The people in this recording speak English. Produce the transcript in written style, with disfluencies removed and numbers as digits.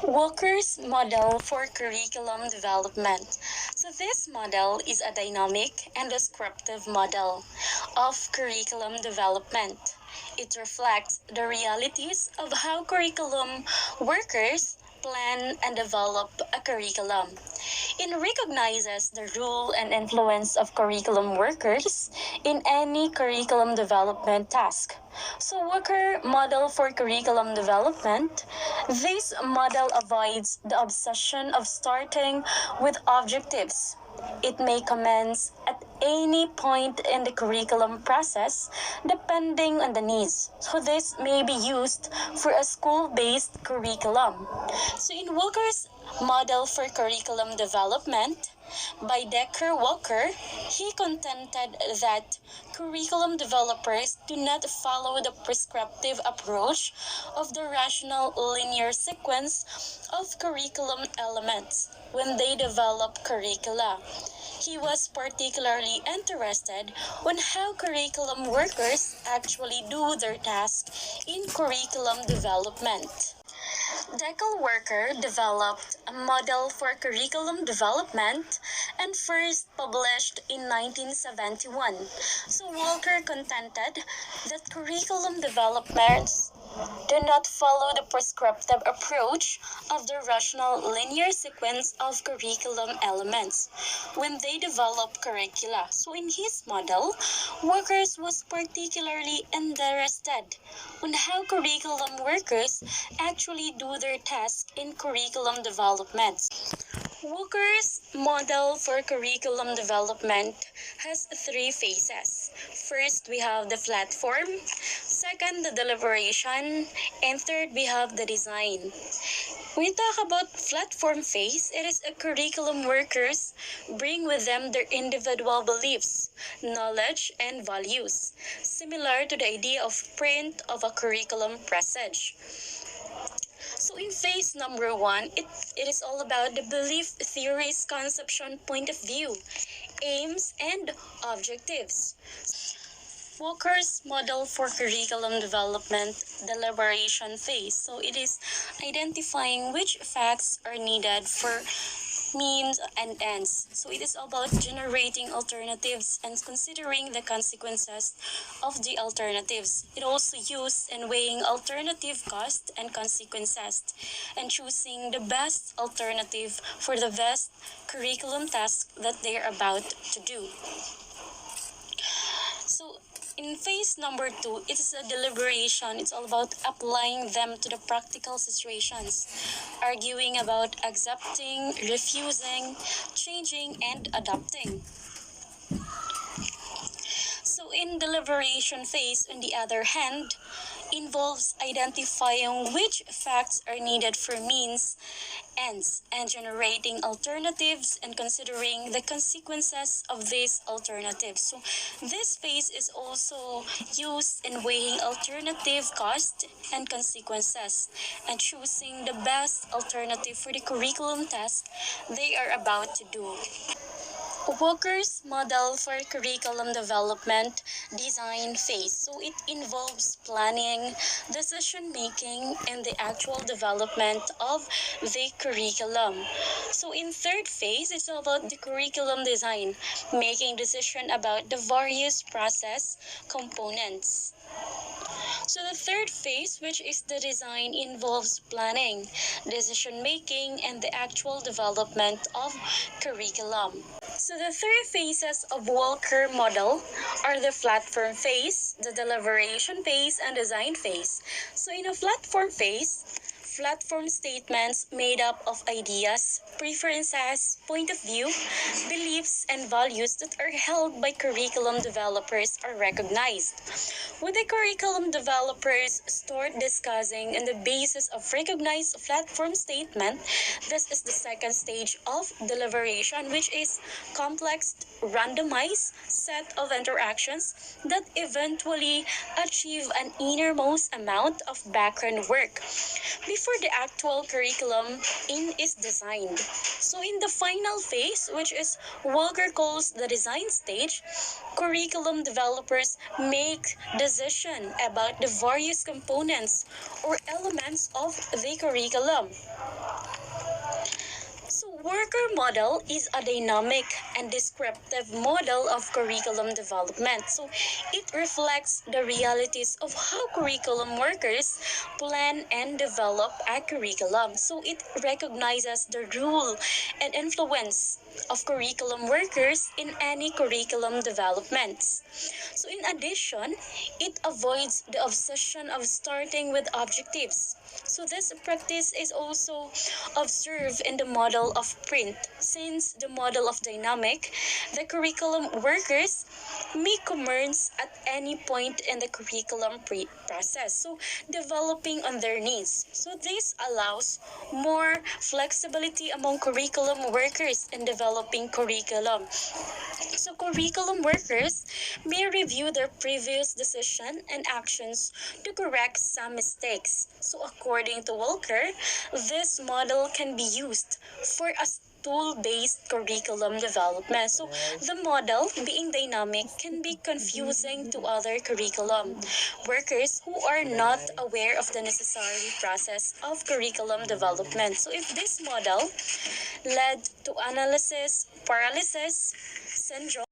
Walker's model for curriculum development. So this model is a dynamic and descriptive model of curriculum development. It reflects the realities of how curriculum workers plan and develop a curriculum. It recognizes the role and influence of curriculum workers in any curriculum development task. So Walker model for curriculum development. This model avoids the obsession of starting with objectives. It may commence at any point in the curriculum process depending on the needs. So this may be used for a school-based curriculum. So in Walker's model for curriculum development, by Decker Walker, he contended that curriculum developers do not follow the prescriptive approach of the rational linear sequence of curriculum elements when they develop curricula. He was particularly interested on how curriculum workers actually do their task in curriculum development. Deckel Worker developed a model for curriculum development and first published in 1971. So Walker contended that curriculum developers do not follow the prescriptive approach of the rational linear sequence of curriculum elements when they develop curricula. So in his model, Workers was particularly interested on how curriculum workers actually do their task in curriculum development. Walker's model for curriculum development has three phases. First, we have the platform. Second, the deliberation. And third, we have the design. When we talk about platform phase, it is a curriculum workers bring with them their individual beliefs, knowledge, and values, similar to the idea of print of a curriculum passage. So in phase number one, it is all about the belief theories, conception, point of view, aims, and objectives. Walker's model for curriculum development, deliberation phase. So it is identifying which facts are needed for means and ends. So it is about generating alternatives and considering the consequences of the alternatives. It also used in weighing alternative costs and consequences and choosing the best alternative for the best curriculum task that they are about to do. So in phase number two, it is a deliberation. It's all about applying them to the practical situations, arguing about accepting, refusing, changing, and adopting. So in deliberation phase, on the other hand, involves identifying which facts are needed for means, ends, and generating alternatives and considering the consequences of these alternatives. So this phase is also used in weighing alternative costs and consequences and choosing the best alternative for the curriculum task they are about to do. Walker's model for curriculum development design phase. So it involves planning, decision making, and the actual development of the curriculum. So in third phase, it's all about the curriculum design, making decision about the various process components. So the third phase, which is the design, involves planning, decision making, and the actual development of curriculum. So the three phases of Walker model are the platform phase, the deliberation phase, and design phase. So in a platform phase, platform statements made up of ideas, preferences, point of view, beliefs, and values that are held by curriculum developers are recognized. When the curriculum developers start discussing on the basis of recognized platform statement, this is the second stage of deliberation, which is complex, randomized set of interactions that eventually achieve an innermost amount of background work before the actual curriculum is designed. So in the final phase, which is Walker calls the design stage, curriculum developers make decision about the various components or elements of the curriculum. worker model is a dynamic and descriptive model of curriculum development. So it reflects the realities of how curriculum workers plan and develop a curriculum. So it recognizes the role and influence of curriculum workers in any curriculum developments. So in addition, it avoids the obsession of starting with objectives. So this practice is also observed in the model of print. Since the model of dynamic, the curriculum workers may commence at any point in the curriculum process, so developing on their needs. So this allows more flexibility among curriculum workers in developing curriculum. So curriculum workers may review their previous decision and actions to correct some mistakes. So according to Walker, this model can be used for a tool-based curriculum development. So the model, being dynamic, can be confusing to other curriculum workers who are not aware of the necessary process of curriculum development. So if this model led to analysis paralysis syndrome,